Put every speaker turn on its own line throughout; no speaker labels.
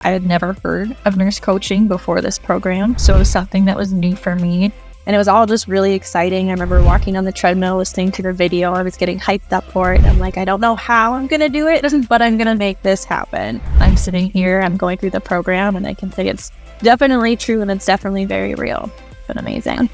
I had never heard of nurse coaching before this program, so it was something that was new for me. And it was all just really exciting. I remember walking on the treadmill, listening to the video. I was getting hyped up for it. I'm like, I don't know how I'm going to do it, but I'm going to make this happen. I'm sitting here, I'm going through the program, and I can say it's definitely true and it's definitely very real. It's been amazing.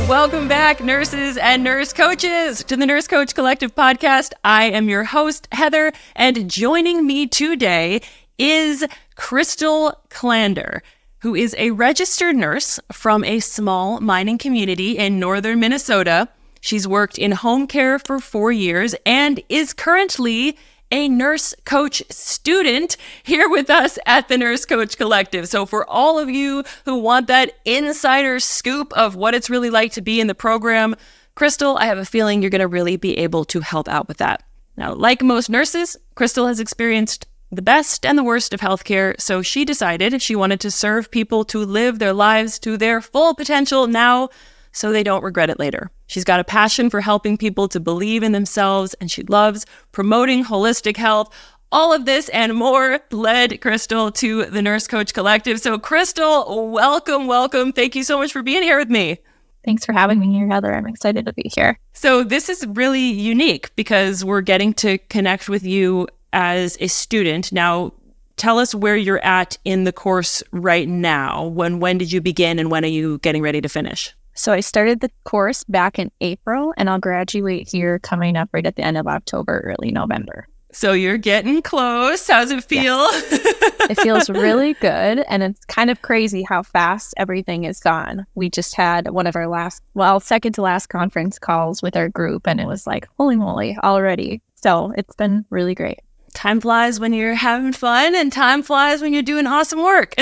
Welcome back, nurses and nurse coaches, to the Nurse Coach Collective podcast. I am your host, Heather, and joining me today is Krystal Klander, who is a registered nurse from a small mining community in northern Minnesota. She's worked in home care for 4 years and is currently a nurse coach student here with us at the Nurse Coach Collective. So for all of you who want that insider scoop of what it's really like to be in the program, Krystal, I have a feeling you're going to really be able to help out with that. Now, like most nurses, Krystal has experienced the best and the worst of healthcare, so she decided she wanted to serve people to live their lives to their full potential now so they don't regret it later. She's got a passion for helping people to believe in themselves, and she loves promoting holistic health. All of this and more led Krystal to the Nurse Coach Collective. So Krystal, welcome. Thank you so much for being here with me.
Thanks for having me here, Heather. I'm excited to be here.
So this is really unique because we're getting to connect with you as a student. Now, tell us where you're at in the course right now. When did you begin and when are you getting ready to finish?
So I started the course back in April, and I'll graduate here coming up right at the end of October, early November.
So you're getting close. How's it feel?
Yes. It feels really good, and it's kind of crazy how fast everything is gone. We just had one of our second to last conference calls with our group, and it was like, holy moly, already. So it's been really great.
Time flies when you're having fun, and time flies when you're doing awesome work.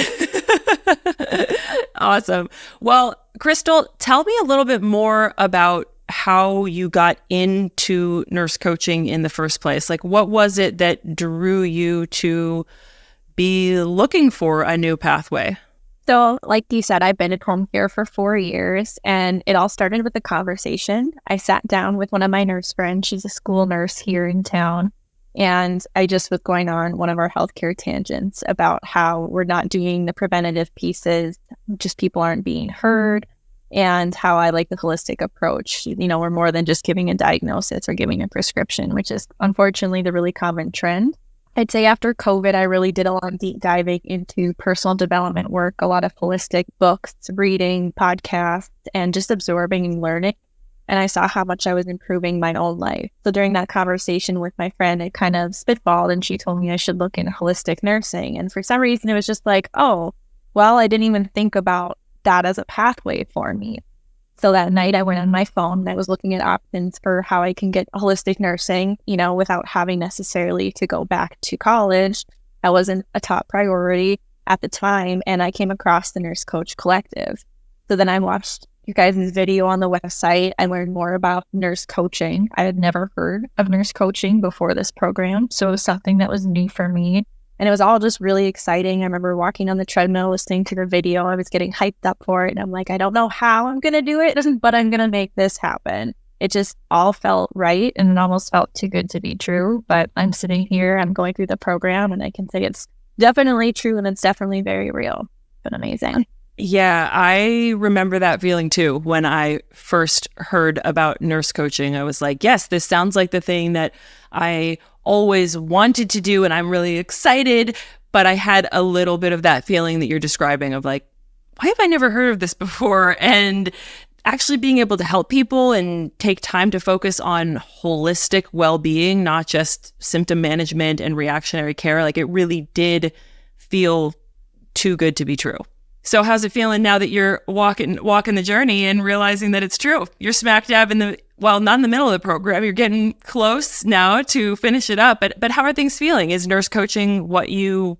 Awesome. Well, Krystal, tell me a little bit more about how you got into nurse coaching in the first place. Like, what was it that drew you to be looking for a new pathway?
So, like you said, I've been at home care for 4 years, and it all started with a conversation. I sat down with one of my nurse friends. She's a school nurse here in town. And I just was going on one of our healthcare tangents about how we're not doing the preventative pieces, just people aren't being heard, and how I like the holistic approach. You know, we're more than just giving a diagnosis or giving a prescription, which is unfortunately the really common trend. I'd say after COVID, I really did a lot of deep diving into personal development work, a lot of holistic books, reading, podcasts, and just absorbing and learning. And I saw how much I was improving my own life. So during that conversation with my friend, it kind of spitballed, and she told me I should look into holistic nursing. And for some reason, it was just like, oh, well, I didn't even think about that as a pathway for me. So that night I went on my phone and I was looking at options for how I can get holistic nursing, without having necessarily to go back to college. That wasn't a top priority at the time. And I came across the Nurse Coach Collective. So then I watched you guys' video on the website. I learned more about nurse coaching. I had never heard of nurse coaching before this program, so it was something that was new for me. And it was all just really exciting. I remember walking on the treadmill, listening to the video. I was getting hyped up for it. And I'm like, I don't know how I'm going to do it, but I'm going to make this happen. It just all felt right, and it almost felt too good to be true. But I'm sitting here, I'm going through the program, and I can say it's definitely true and it's definitely very real. It's been amazing.
Yeah, I remember that feeling too. When I first heard about nurse coaching, I was like, yes, this sounds like the thing that I always wanted to do, and I'm really excited. But I had a little bit of that feeling that you're describing of like, why have I never heard of this before? And actually being able to help people and take time to focus on holistic well-being, not just symptom management and reactionary care, like it really did feel too good to be true. So how's it feeling now that you're walking the journey and realizing that it's true? You're smack dab not in the middle of the program. You're getting close now to finish it up. But how are things feeling? Is nurse coaching what you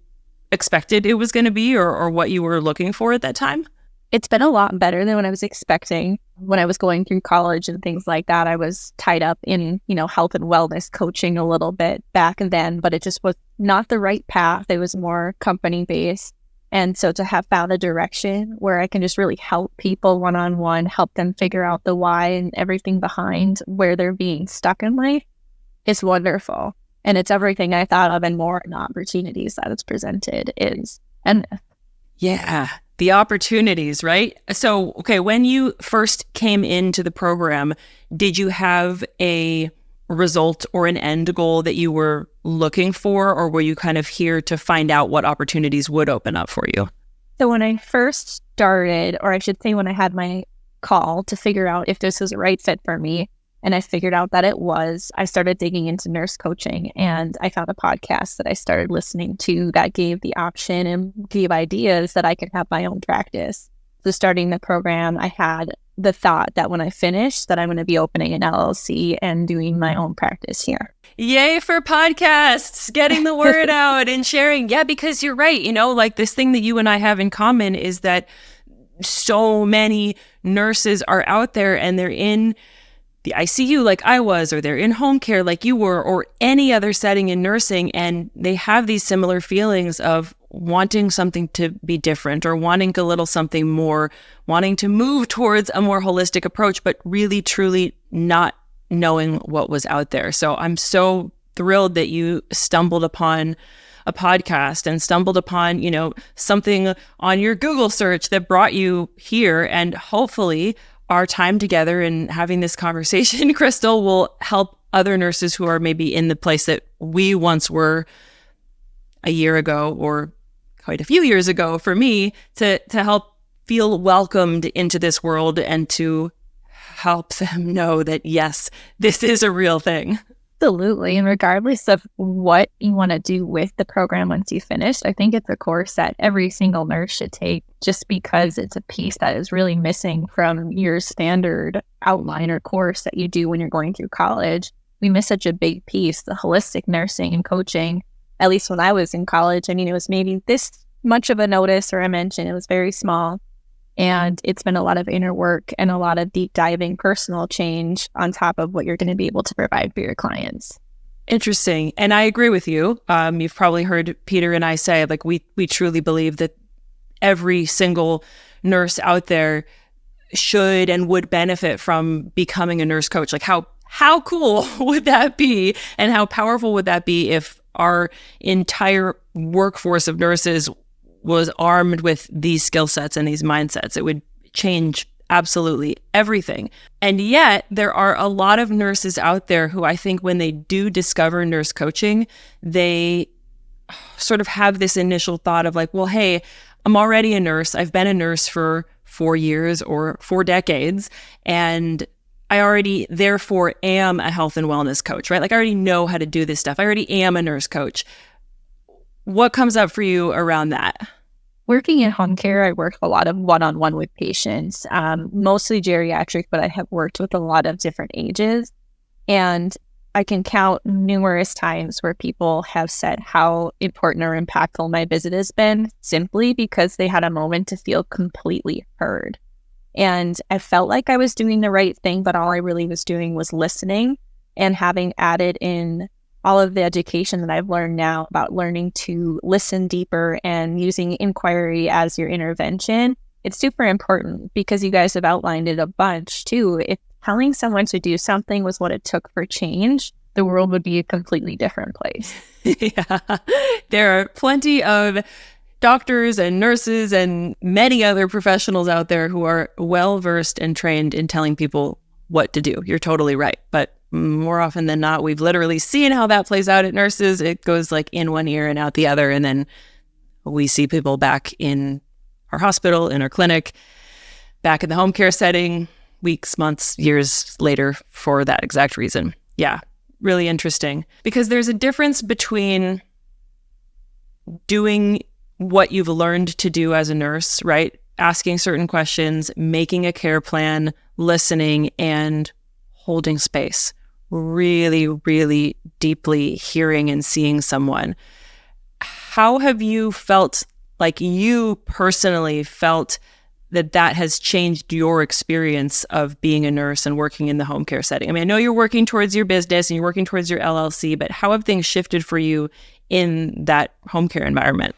expected it was going to be or what you were looking for at that time?
It's been a lot better than what I was expecting. When I was going through college and things like that, I was tied up in, health and wellness coaching a little bit back then, but it just was not the right path. It was more company-based. And so to have found a direction where I can just really help people one-on-one, help them figure out the why and everything behind where they're being stuck in life, is wonderful. And it's everything I thought of and more, and opportunities that it's presented is endless.
Yeah, the opportunities, right? So, okay, when you first came into the program, did you have a result or an end goal that you were looking for, or were you kind of here to find out what opportunities would open up for you?
So when I first started, or I should say when I had my call to figure out if this was a right fit for me, and I figured out that it was, I started digging into nurse coaching, and I found a podcast that I started listening to that gave the option and gave ideas that I could have my own practice. So starting the program, I had the thought that when I finished that I'm going to be opening an LLC and doing my own practice here.
Yay for podcasts, getting the word out and sharing. Yeah, because you're right. Like this thing that you and I have in common is that so many nurses are out there and they're in the ICU like I was, or they're in home care like you were, or any other setting in nursing. And they have these similar feelings of wanting something to be different, or wanting a little something more, wanting to move towards a more holistic approach, but really, truly not knowing what was out there. So I'm so thrilled that you stumbled upon a podcast and stumbled upon, something on your Google search that brought you here. And hopefully our time together and having this conversation, Krystal, will help other nurses who are maybe in the place that we once were a year ago, or quite a few years ago for me, to help feel welcomed into this world and to help them know that, yes, this is a real thing.
Absolutely. And regardless of what you want to do with the program once you finish, I think it's a course that every single nurse should take, just because it's a piece that is really missing from your standard outline or course that you do when you're going through college. We miss such a big piece, the holistic nursing and coaching. At least when I was in college, it was maybe this much of a notice or a mention. It was very small. And it's been a lot of inner work and a lot of deep diving personal change on top of what you're going to be able to provide for your clients.
Interesting. And I agree with you. You've probably heard Peter and I say, like, we truly believe that every single nurse out there should and would benefit from becoming a nurse coach. Like, how cool would that be? And how powerful would that be if our entire workforce of nurses was armed with these skill sets and these mindsets? It would change absolutely everything. And yet there are a lot of nurses out there who I think when they do discover nurse coaching, they sort of have this initial thought of like, well, hey, I'm already a nurse. I've been a nurse for 4 years or 4 decades. And I already, therefore, am a health and wellness coach, right? Like I already know how to do this stuff. I already am a nurse coach. What comes up for you around that?
Working in home care, I work a lot of one-on-one with patients, mostly geriatric, but I have worked with a lot of different ages. And I can count numerous times where people have said how important or impactful my visit has been simply because they had a moment to feel completely heard. And I felt like I was doing the right thing, but all I really was doing was listening, and having added in all of the education that I've learned now about learning to listen deeper and using inquiry as your intervention. It's super important because you guys have outlined it a bunch too. If telling someone to do something was what it took for change, the world would be a completely different place.
Yeah, there are plenty of doctors and nurses and many other professionals out there who are well-versed and trained in telling people what to do. You're totally right. But more often than not, we've literally seen how that plays out at nurses. It goes like in one ear and out the other. And then we see people back in our hospital, in our clinic, back in the home care setting, weeks, months, years later for that exact reason. Yeah, really interesting. Because there's a difference between doing what you've learned to do as a nurse, right? Asking certain questions, making a care plan, listening, and holding space. Really, really deeply hearing and seeing someone. How have you felt, like you personally felt that has changed your experience of being a nurse and working in the home care setting? I mean, I know you're working towards your business and you're working towards your LLC, but how have things shifted for you in that home care environment?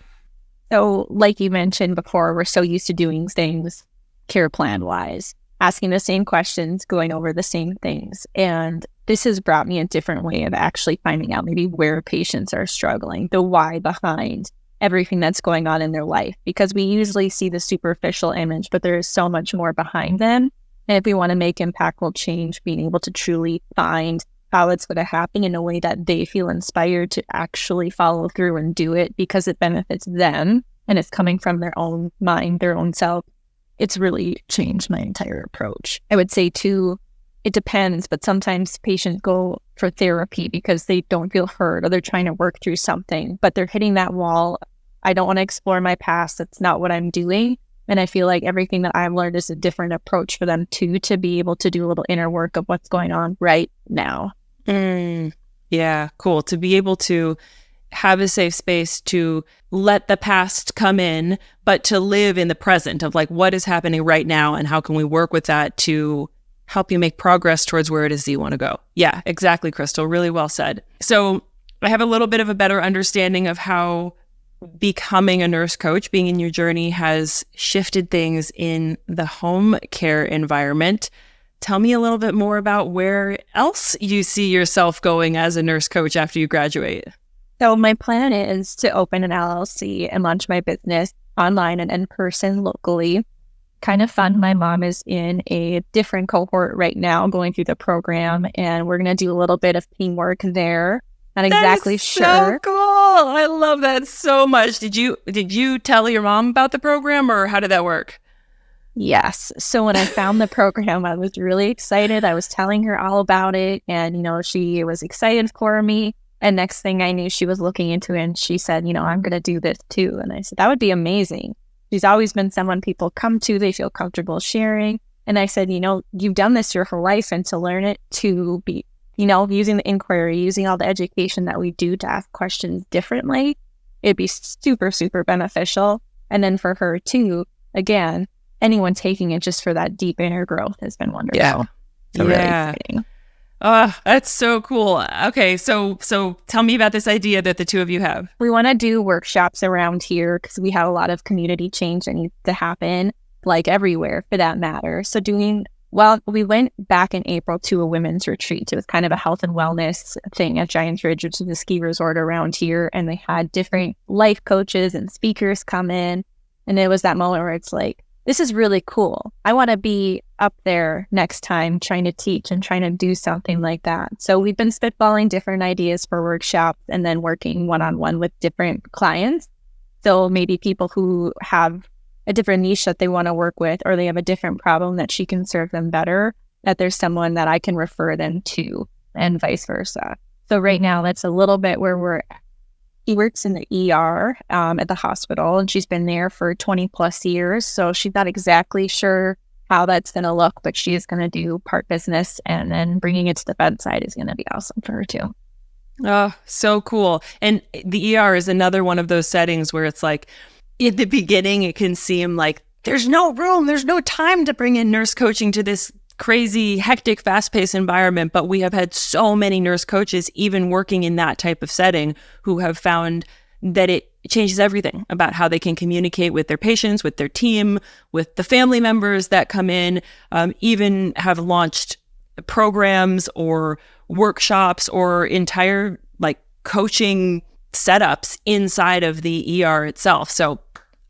So like you mentioned before, we're so used to doing things care plan wise. asking the same questions, going over the same things. And this has brought me a different way of actually finding out maybe where patients are struggling, the why behind everything that's going on in their life, because we usually see the superficial image, but there is so much more behind them. And if we want to make impactful change, being able to truly find how it's going to happen in a way that they feel inspired to actually follow through and do it because it benefits them and it's coming from their own mind, their own self, it's really changed my entire approach. I would say too, it depends, but sometimes patients go for therapy because they don't feel heard or they're trying to work through something, but they're hitting that wall. I don't want to explore my past. That's not what I'm doing. And I feel like everything that I've learned is a different approach for them too, to be able to do a little inner work of what's going on right now.
Yeah, cool. To be able to have a safe space to let the past come in, but to live in the present of like what is happening right now and how can we work with that to help you make progress towards where it is that you want to go. Yeah, exactly, Krystal. Really well said. So I have a little bit of a better understanding of how becoming a nurse coach, being in your journey, has shifted things in the home care environment. Tell me a little bit more about where else you see yourself going as a nurse coach after you graduate.
So my plan is to open an LLC and launch my business online and in person locally. Kind of fun. My mom is in a different cohort right now going through the program, and we're going to do a little bit of teamwork there. Not exactly sure.
So cool. I love that so much. Did you tell your mom about the program, or how did that work?
Yes. So when I found the program, I was really excited. I was telling her all about it, and she was excited for me. And next thing I knew, she was looking into it, and she said, I'm going to do this too. And I said, that would be amazing. She's always been someone people come to, they feel comfortable sharing. And I said, you've done this your whole life, and to learn it, to be, using the inquiry, using all the education that we do to ask questions differently, it'd be super, super beneficial. And then for her too, again, anyone taking it just for that deep inner growth has been wonderful.
Yeah.
So really exciting.
Oh, that's so cool. Okay, so tell me about this idea that the two of you have.
We want to do workshops around here because we have a lot of community change that needs to happen, like everywhere for that matter. So we went back in April to a women's retreat. It was kind of a health and wellness thing at Giants Ridge, which is a ski resort around here. And they had different life coaches and speakers come in. And it was that moment where it's like, this is really cool. I want to be up there next time trying to teach and trying to do something like that. So we've been spitballing different ideas for workshops and then working one-on-one with different clients. So maybe people who have a different niche that they want to work with, or they have a different problem that she can serve them better, that there's someone that I can refer them to, and vice versa. So right now, that's a little bit where we're at. She works in the ER at the hospital, and she's been there for 20 plus years. So she's not exactly sure how that's going to look, but she is going to do part business, and then bringing it to the bedside is going to be awesome for her too.
Oh, so cool. And the ER is another one of those settings where it's like, in the beginning, it can seem like there's no room, there's no time to bring in nurse coaching to this crazy, hectic, fast-paced environment. But we have had so many nurse coaches, even working in that type of setting, who have found that it changes everything about how they can communicate with their patients, with their team, with the family members that come in, even have launched programs or workshops or entire coaching setups inside of the ER itself. So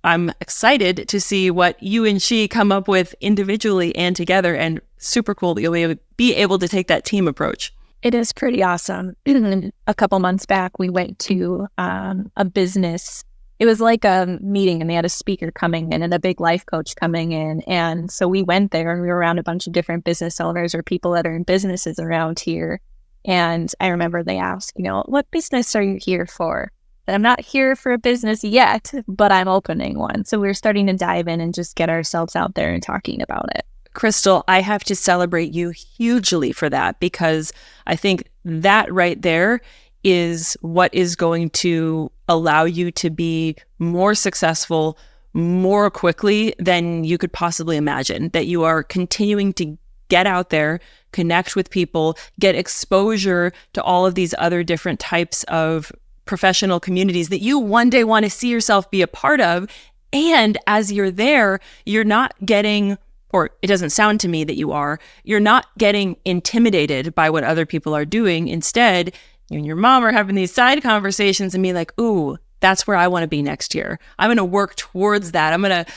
I'm excited to see what you and she come up with individually and together, and super cool that you'll be able to take that team approach.
It is pretty awesome. A couple months back, we went to a business. It was like a meeting, and they had a speaker coming in and a big life coach coming in. And so we went there, and we were around a bunch of different business owners or people that are in businesses around here. And I remember they asked, what business are you here for? And I'm not here for a business yet, but I'm opening one. So we're starting to dive in and just get ourselves out there and talking about it.
Krystal, I have to celebrate you hugely for that, because I think that right there is what is going to allow you to be more successful more quickly than you could possibly imagine. That you are continuing to get out there, connect with people, get exposure to all of these other different types of professional communities that you one day want to see yourself be a part of. And as you're there, you're not getting or it doesn't sound to me that you are, you're not getting intimidated by what other people are doing. Instead, you and your mom are having these side conversations and be like, ooh, that's where I want to be next year. I'm going to work towards that. I'm going to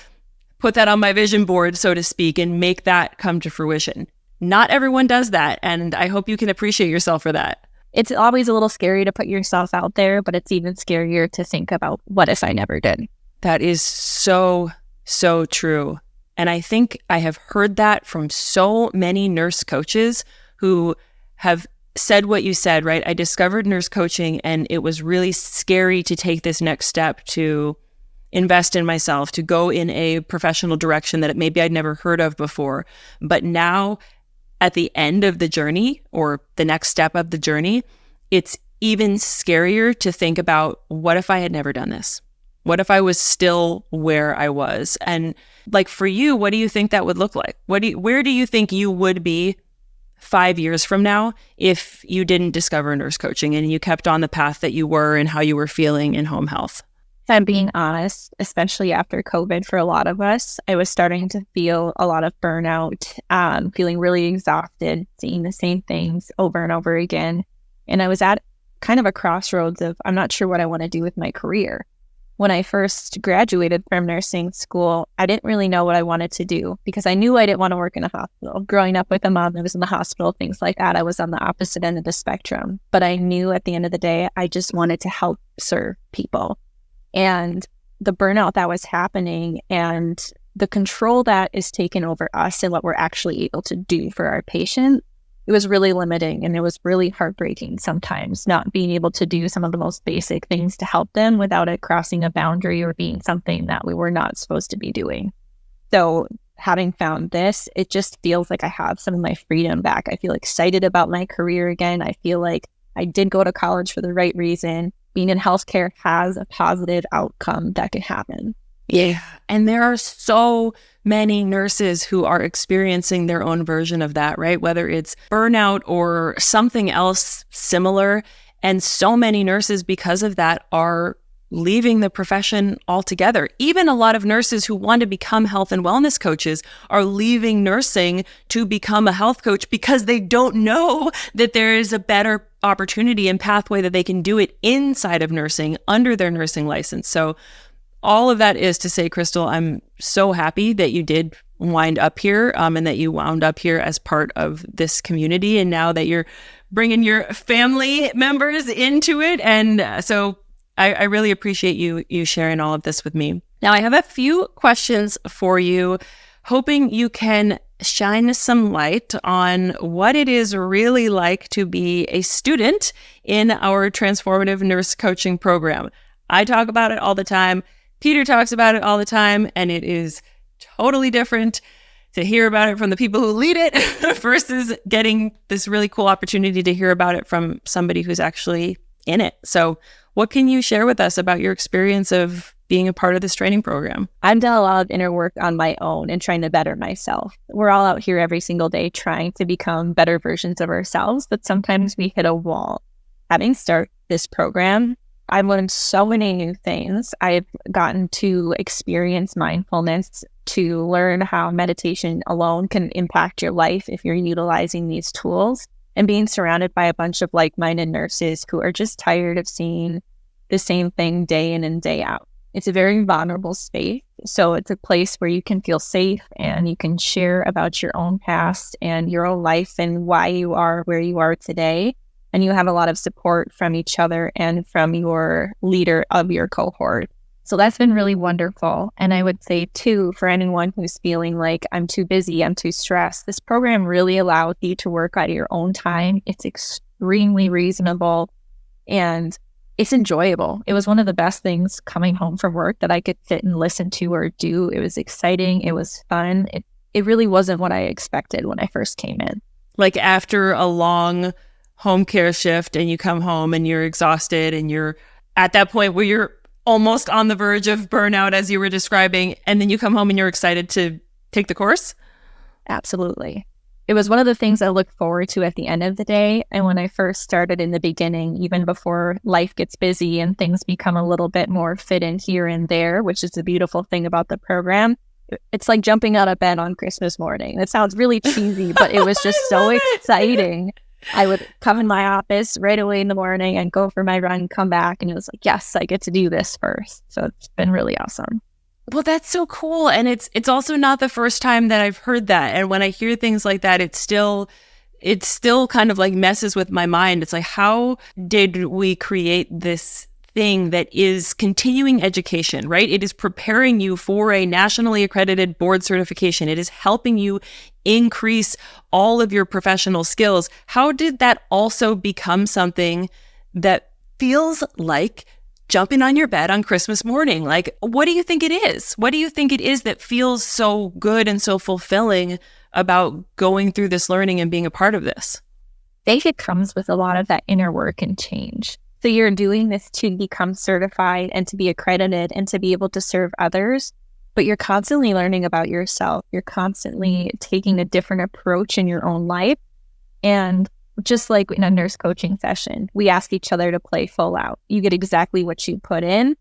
put that on my vision board, so to speak, and make that come to fruition. Not everyone does that, and I hope you can appreciate yourself for that.
It's always a little scary to put yourself out there, but it's even scarier to think about what if I never did.
That is so, so true. And I think I have heard that from so many nurse coaches who have said what you said, right? I discovered nurse coaching and it was really scary to take this next step to invest in myself, to go in a professional direction that maybe I'd never heard of before. But now at the end of the journey or the next step of the journey, it's even scarier to think about, what if I had never done this? What if I was still where I was? And like for you, what do you think that would look like? Where do you think you would be 5 years from now if you didn't discover nurse coaching and you kept on the path that you were and how you were feeling in home health?
If I'm being honest, especially after COVID for a lot of us, I was starting to feel a lot of burnout, feeling really exhausted, seeing the same things over and over again. And I was at kind of a crossroads of, I'm not sure what I want to do with my career. When I first graduated from nursing school, I didn't really know what I wanted to do because I knew I didn't want to work in a hospital. Growing up with a mom that was in the hospital, things like that, I was on the opposite end of the spectrum. But I knew at the end of the day, I just wanted to help serve people. And the burnout that was happening and the control that is taken over us and what we're actually able to do for our patients, it was really limiting, and it was really heartbreaking sometimes not being able to do some of the most basic things to help them without it crossing a boundary or being something that we were not supposed to be doing. So having found this, it just feels like I have some of my freedom back. I feel excited about my career again. I feel like I did go to college for the right reason. Being in healthcare has a positive outcome that can happen.
Yeah. And there are so many nurses who are experiencing their own version of that, right? Whether it's burnout or something else similar. And so many nurses, because of that, are leaving the profession altogether. Even a lot of nurses who want to become health and wellness coaches are leaving nursing to become a health coach because they don't know that there is a better opportunity and pathway that they can do it inside of nursing under their nursing license. So all of that is to say, Krystal, I'm so happy that you did wind up here and that you wound up here as part of this community. And now that you're bringing your family members into it. And so I really appreciate you sharing all of this with me. Now, I have a few questions for you, hoping you can shine some light on what it is really like to be a student in our transformative nurse coaching program. I talk about it all the time. Peter talks about it all the time, and it is totally different to hear about it from the people who lead it versus getting this really cool opportunity to hear about it from somebody who's actually in it. So what can you share with us about your experience of being a part of this training program?
I've done a lot of inner work on my own and trying to better myself. We're all out here every single day trying to become better versions of ourselves, but sometimes we hit a wall. Having started this program, I've learned so many new things. I've gotten to experience mindfulness, to learn how meditation alone can impact your life if you're utilizing these tools, and being surrounded by a bunch of like-minded nurses who are just tired of seeing the same thing day in and day out. It's a very vulnerable space. So it's a place where you can feel safe and you can share about your own past and your own life and why you are where you are today. And you have a lot of support from each other and from your leader of your cohort. So that's been really wonderful. And I would say too, for anyone who's feeling like I'm too busy, I'm too stressed, this program really allows you to work at your own time. It's extremely reasonable and it's enjoyable. It was one of the best things coming home from work that I could sit and listen to or do. It was exciting. It was fun. It really wasn't what I expected when I first came in.
Like after a long home care shift and you come home and you're exhausted and you're at that point where you're almost on the verge of burnout, as you were describing, and then you come home and you're excited to take the course?
Absolutely. It was one of the things I look forward to at the end of the day. And when I first started in the beginning, even before life gets busy and things become a little bit more fit in here and there, which is the beautiful thing about the program, it's like jumping out of bed on Christmas morning. It sounds really cheesy, but it was just so exciting. I would come in my office right away in the morning and go for my run, come back, and it was like, yes, I get to do this first. So it's been really awesome.
Well, that's so cool. And it's also not the first time that I've heard that. And when I hear things like that, it's still kind of like messes with my mind. It's like, how did we create this thing that is continuing education, right? It is preparing you for a nationally accredited board certification. It is helping you increase all of your professional skills. How did that also become something that feels like jumping on your bed on Christmas morning? Like, what do you think it is? What do you think it is that feels so good and so fulfilling about going through this learning and being a part of this?
I think it comes with a lot of that inner work and change. So you're doing this to become certified and to be accredited and to be able to serve others, but you're constantly learning about yourself. You're constantly taking a different approach in your own life. And just like in a nurse coaching session, we ask each other to play full out. You get exactly what you put in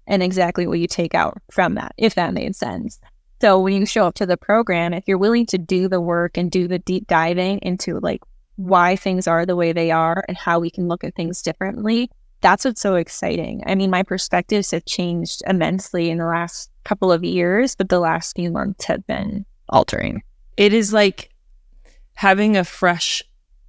and exactly what you take out from that, if that made sense. So when you show up to the program, if you're willing to do the work and do the deep diving into like why things are the way they are and how we can look at things differently, that's what's so exciting. I mean, my perspectives have changed immensely in the last couple of years, but the last few months have been altering.
It is like having a fresh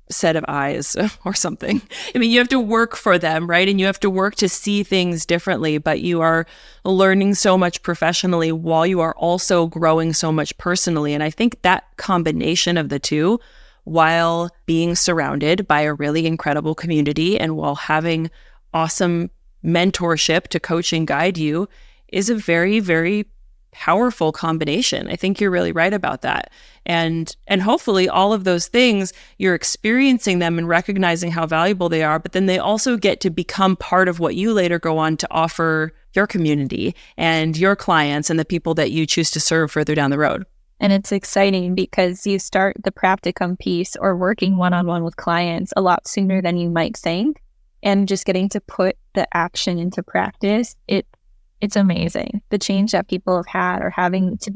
set of eyes or something. I mean, you have to work for them, right? And you have to work to see things differently, but you are learning so much professionally while you are also growing so much personally. And I think that combination of the two, while being surrounded by a really incredible community and while having awesome mentorship to coach and guide you, is a very, very powerful combination. I think you're really right about that. And hopefully all of those things, you're experiencing them and recognizing how valuable they are, but then they also get to become part of what you later go on to offer your community and your clients and the people that you choose to serve further down the road.
And it's exciting because you start the practicum piece or working one-on-one with clients a lot sooner than you might think. And just getting to put the action into practice, it's amazing. The change that people have had or having to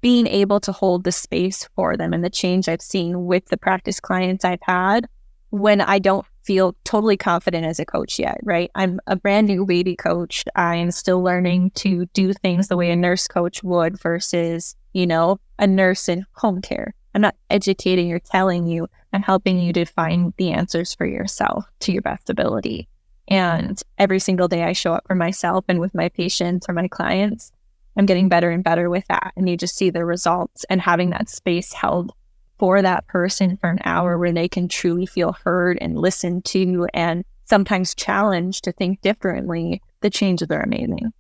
being able to hold the space for them, and the change I've seen with the practice clients I've had when I don't feel totally confident as a coach yet, right? I'm a brand new baby coach. I am still learning to do things the way a nurse coach would versus, a nurse in home care. I'm not educating or telling you. I'm helping you to find the answers for yourself to your best ability. And every single day I show up for myself and with my patients or my clients, I'm getting better and better with that. And you just see the results, and having that space held for that person for an hour where they can truly feel heard and listened to and sometimes challenged to think differently, the changes are amazing.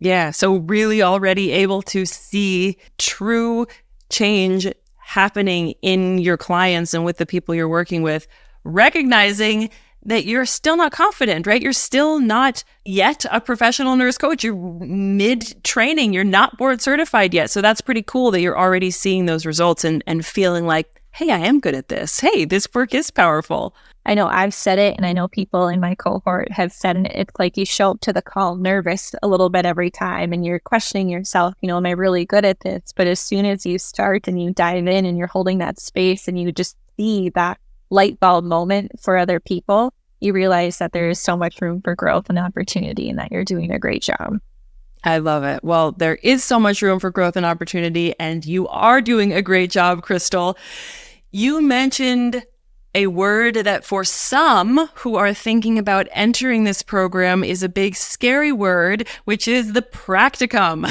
Yeah. So really already able to see true change happening in your clients and with the people you're working with, recognizing that you're still not confident, right? You're still not yet a professional nurse coach. You're mid-training. You're not board certified yet. So that's pretty cool that you're already seeing those results and feeling like, hey, I am good at this. Hey, this work is powerful.
I know I've said it, and I know people in my cohort have said it. It's like you show up to the call nervous a little bit every time, and you're questioning yourself, am I really good at this? But as soon as you start and you dive in and you're holding that space and you just see that light bulb moment for other people, you realize that there is so much room for growth and opportunity and that you're doing a great job.
I love it. Well, there is so much room for growth and opportunity, and you are doing a great job, Krystal. You mentioned a word that for some who are thinking about entering this program is a big scary word, which is the practicum.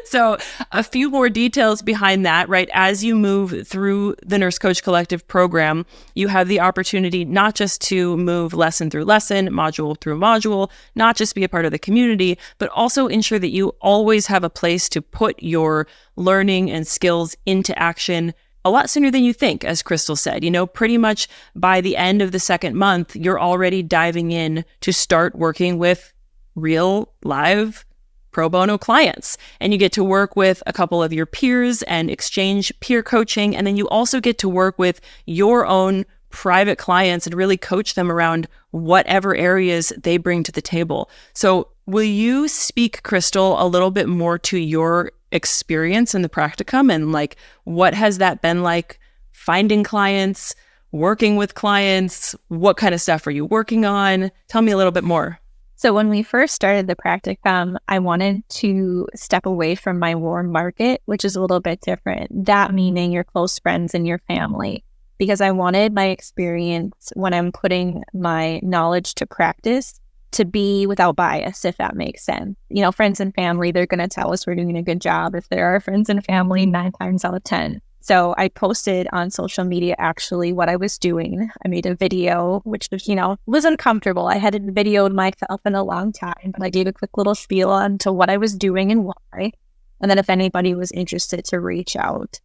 So a few more details behind that, right? As you move through the Nurse Coach Collective program, you have the opportunity not just to move lesson through lesson, module through module, not just be a part of the community, but also ensure that you always have a place to put your learning and skills into action a lot sooner than you think, as Krystal said. Pretty much by the end of the second month, you're already diving in to start working with real, live, pro bono clients. And you get to work with a couple of your peers and exchange peer coaching. And then you also get to work with your own private clients and really coach them around whatever areas they bring to the table. So will you speak, Krystal, a little bit more to your experience in the practicum, and like, what has that been like finding clients, working with clients? What kind of stuff are you working on? Tell me a little bit more.
So when we first started the practicum, I wanted to step away from my warm market, which is a little bit different. That meaning your close friends and your family, because I wanted my experience when I'm putting my knowledge to practice to be without bias, if that makes sense. You know, friends and family, they're going to tell us we're doing a good job if they're our friends and family 9 times out of 10. So I posted on social media actually what I was doing. I made a video, which was, was uncomfortable. I hadn't videoed myself in a long time, but I gave a quick little spiel onto what I was doing and why. And then if anybody was interested to reach out.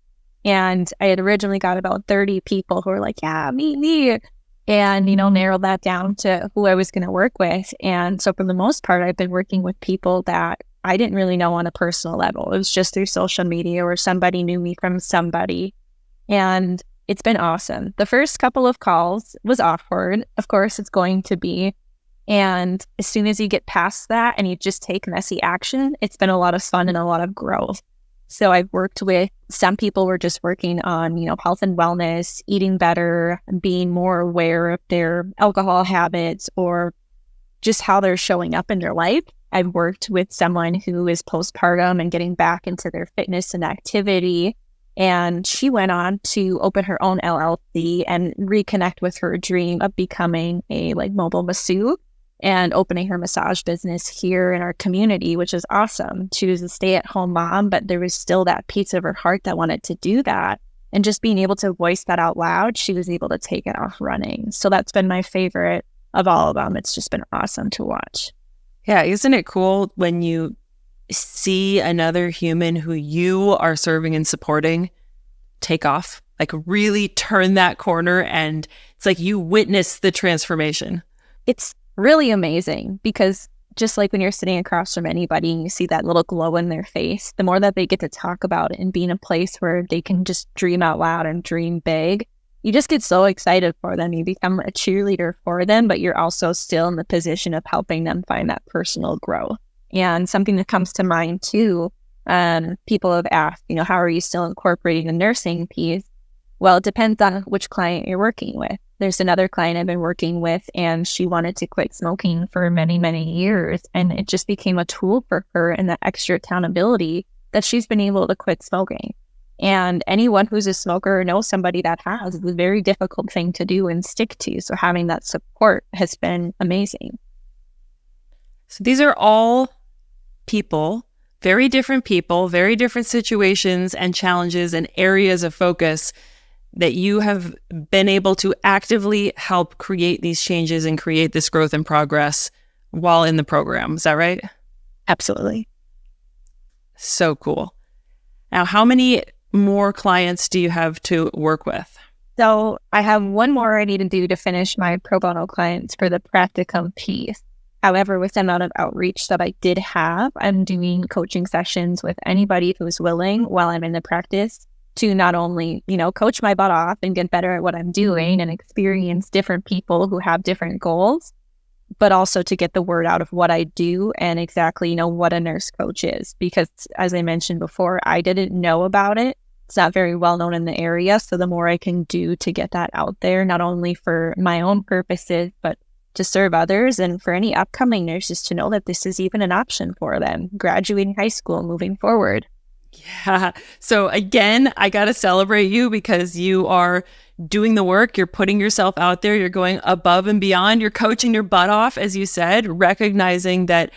And I had originally got about 30 people who were like, yeah, me. And, narrowed that down to who I was going to work with. And so for the most part, I've been working with people that I didn't really know on a personal level. It was just through social media or somebody knew me from somebody. And it's been awesome. The first couple of calls was awkward. Of course, it's going to be. And as soon as you get past that and you just take messy action, it's been a lot of fun and a lot of growth. So I've worked with some people were just working on, health and wellness, eating better, being more aware of their alcohol habits or just how they're showing up in their life. I've worked with someone who is postpartum and getting back into their fitness and activity. And she went on to open her own LLC and reconnect with her dream of becoming a mobile masseuse and opening her massage business here in our community, which is awesome. She was a stay-at-home mom, but there was still that piece of her heart that wanted to do that. And just being able to voice that out loud, she was able to take it off running. So that's been my favorite of all of them. It's just been awesome to watch.
Yeah, isn't it cool when you see another human who you are serving and supporting take off, like really turn that corner, and it's like you witness the transformation?
It's really amazing because just like when you're sitting across from anybody and you see that little glow in their face, the more that they get to talk about it and be in a place where they can just dream out loud and dream big, you just get so excited for them. You become a cheerleader for them, but you're also still in the position of helping them find that personal growth. And something that comes to mind too, people have asked, how are you still incorporating the nursing piece? Well, it depends on which client you're working with. There's another client I've been working with, and she wanted to quit smoking for many, many years. And it just became a tool for her and that extra accountability that she's been able to quit smoking. And anyone who's a smoker or knows somebody that has, it's a very difficult thing to do and stick to. So having that support has been amazing.
So these are all people, very different situations and challenges and areas of focus that you have been able to actively help create these changes and create this growth and progress while in the program. Is that right?
Absolutely.
So cool. Now, how many more clients do you have to work with?
So I have one more I need to do to finish my pro bono clients for the practicum piece. However, with the amount of outreach that I did have, I'm doing coaching sessions with anybody who's willing while I'm in the practice to not only, coach my butt off and get better at what I'm doing and experience different people who have different goals, but also to get the word out of what I do and exactly, what a nurse coach is. Because as I mentioned before, I didn't know about it. It's not very well known in the area. So the more I can do to get that out there, not only for my own purposes, but to serve others and for any upcoming nurses to know that this is even an option for them, graduating high school, moving forward.
Yeah. So again, I got to celebrate you because you are doing the work. You're putting yourself out there. You're going above and beyond. You're coaching your butt off, as you said, recognizing that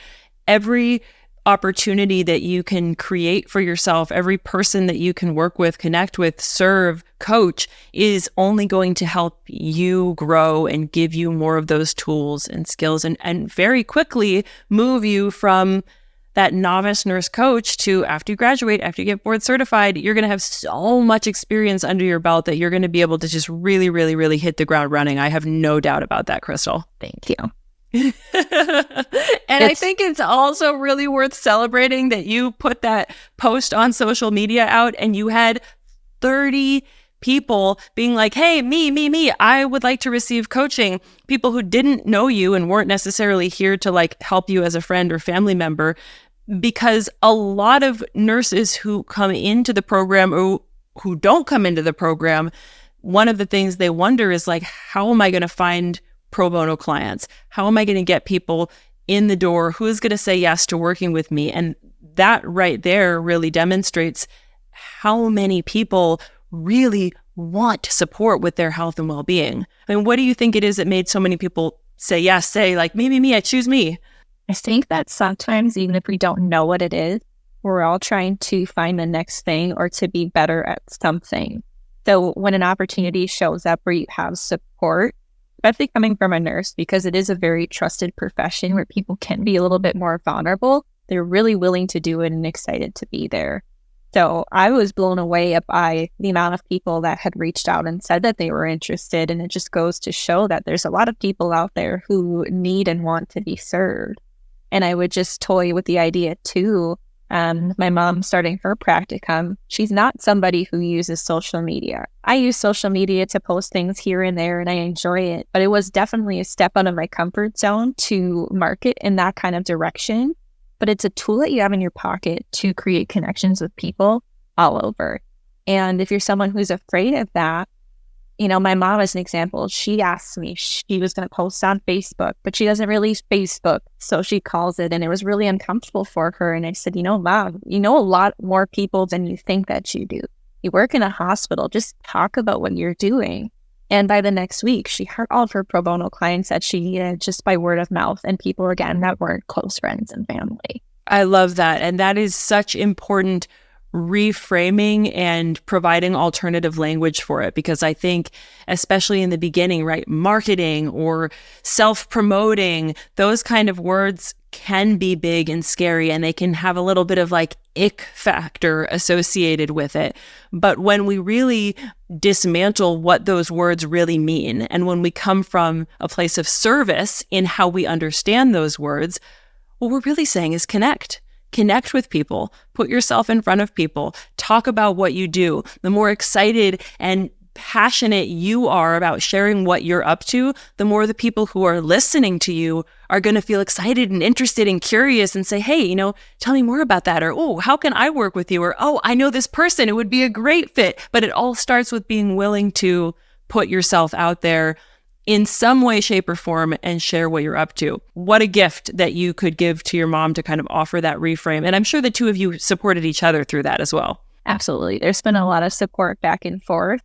every opportunity that you can create for yourself, every person that you can work with, connect with, serve, coach is only going to help you grow and give you more of those tools and skills and very quickly move you from that novice nurse coach to after you graduate, after you get board certified, you're going to have so much experience under your belt that you're going to be able to just really, really, really hit the ground running. I have no doubt about that, Krystal.
Thank you.
I think it's also really worth celebrating that you put that post on social media out and you had 30 people being like, hey, me, I would like to receive coaching. People who didn't know you and weren't necessarily here to help you as a friend or family member, because a lot of nurses who come into the program or who don't come into the program, one of the things they wonder is like, how am I going to find pro bono clients? How am I going to get people in the door? Who's going to say yes to working with me? And that right there really demonstrates how many people really want support with their health and well-being. I mean, what do you think it is that made so many people say yes, say like, maybe me, I choose me?
I think that sometimes, even if we don't know what it is, we're all trying to find the next thing or to be better at something. So when an opportunity shows up where you have support, especially coming from a nurse, because it is a very trusted profession where people can be a little bit more vulnerable, they're really willing to do it and excited to be there. So I was blown away by the amount of people that had reached out and said that they were interested. And it just goes to show that there's a lot of people out there who need and want to be served. And I would just toy with the idea too. My mom starting her practicum, she's not somebody who uses social media. I use social media to post things here and there and I enjoy it, but it was definitely a step out of my comfort zone to market in that kind of direction. But it's a tool that you have in your pocket to create connections with people all over. And if you're someone who's afraid of that, my mom as an example, she asked me, she was going to post on Facebook, but she doesn't really use Facebook. So she calls it, and it was really uncomfortable for her. And I said, Mom, you know a lot more people than you think that you do. You work in a hospital, just talk about what you're doing. And by the next week, she had all of her pro bono clients that she needed just by word of mouth, and people, again, that weren't close friends and family.
I love that. And that is such important reframing and providing alternative language for it, because I think, especially in the beginning, right, marketing or self-promoting, those kind of words can be big and scary, and they can have a little bit of like ick factor associated with it. But when we really dismantle what those words really mean, and when we come from a place of service in how we understand those words, what we're really saying is connect. Connect with people, put yourself in front of people, talk about what you do. The more excited and passionate you are about sharing what you're up to, the more the people who are listening to you are going to feel excited and interested and curious and say, hey, tell me more about that. Or, oh, how can I work with you? Or, oh, I know this person. It would be a great fit. But it all starts with being willing to put yourself out there in some way, shape, or form and share what you're up to. What a gift that you could give to your mom to kind of offer that reframe. And I'm sure the two of you supported each other through that as well.
Absolutely. There's been a lot of support back and forth.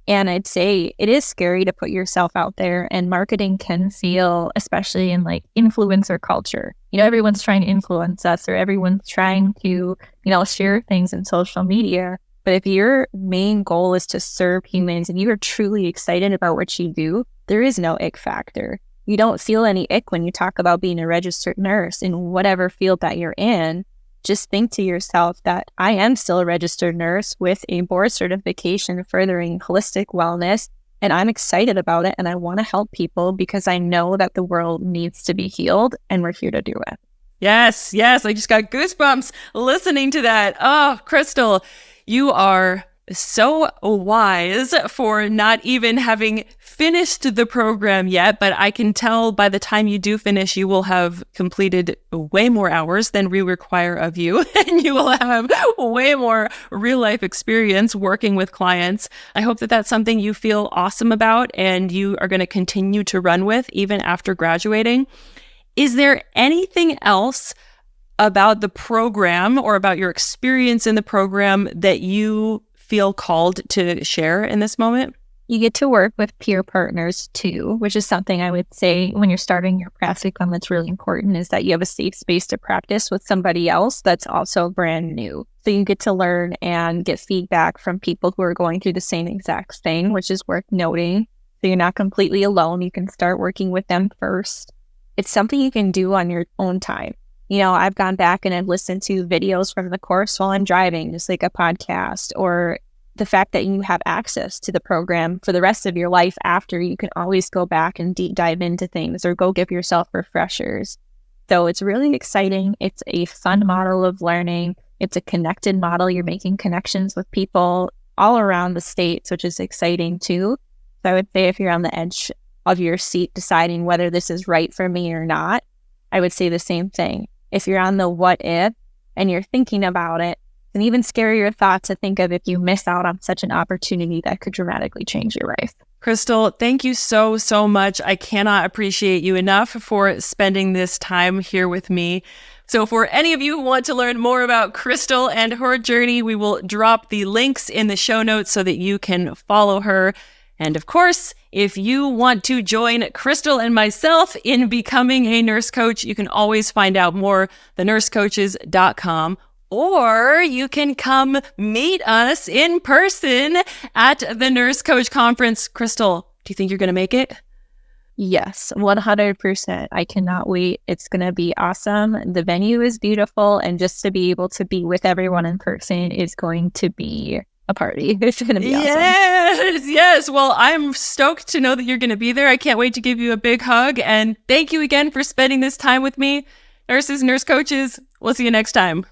And I'd say it is scary to put yourself out there, and marketing can feel, especially in like influencer culture, everyone's trying to influence us, or everyone's trying to, share things in social media. But if your main goal is to serve humans and you are truly excited about what you do, there is no ick factor. You don't feel any ick when you talk about being a registered nurse in whatever field that you're in. Just think to yourself that I am still a registered nurse with a board certification furthering holistic wellness, and I'm excited about it, and I want to help people because I know that the world needs to be healed, and we're here to do it.
Yes. I just got goosebumps listening to that. Oh, Krystal, you are so wise for not even having finished the program yet, but I can tell by the time you do finish, you will have completed way more hours than we require of you, and you will have way more real life experience working with clients. I hope that that's something you feel awesome about and you are going to continue to run with even after graduating. Is there anything else about the program or about your experience in the program that you feel called to share in this moment?
You get to work with peer partners too, which is something I would say when you're starting your practicum that's really important, is that you have a safe space to practice with somebody else that's also brand new. So you get to learn and get feedback from people who are going through the same exact thing, which is worth noting. So you're not completely alone. You can start working with them first. It's something you can do on your own time. I've gone back and I've listened to videos from the course while I'm driving, just like a podcast, or the fact that you have access to the program for the rest of your life after. You can always go back and deep dive into things or go give yourself refreshers. So it's really exciting. It's a fun model of learning. It's a connected model. You're making connections with people all around the states, which is exciting too. So I would say if you're on the edge of your seat deciding whether this is right for me or not, I would say the same thing. If you're on the what if, and you're thinking about it, an even scarier thought to think of if you miss out on such an opportunity that could dramatically change your life.
Krystal, thank you so, so much. I cannot appreciate you enough for spending this time here with me. So for any of you who want to learn more about Krystal and her journey, we will drop the links in the show notes so that you can follow her. And of course, if you want to join Krystal and myself in becoming a nurse coach, you can always find out more, thenursecoaches.com. Or you can come meet us in person at the Nurse Coach Conference. Krystal, do you think you're going to make it?
Yes, 100%. I cannot wait. It's going to be awesome. The venue is beautiful, and just to be able to be with everyone in person is going to be a party. It's going to be awesome.
Yes. Well, I'm stoked to know that you're going to be there. I can't wait to give you a big hug. And thank you again for spending this time with me. Nurses, nurse coaches, we'll see you next time.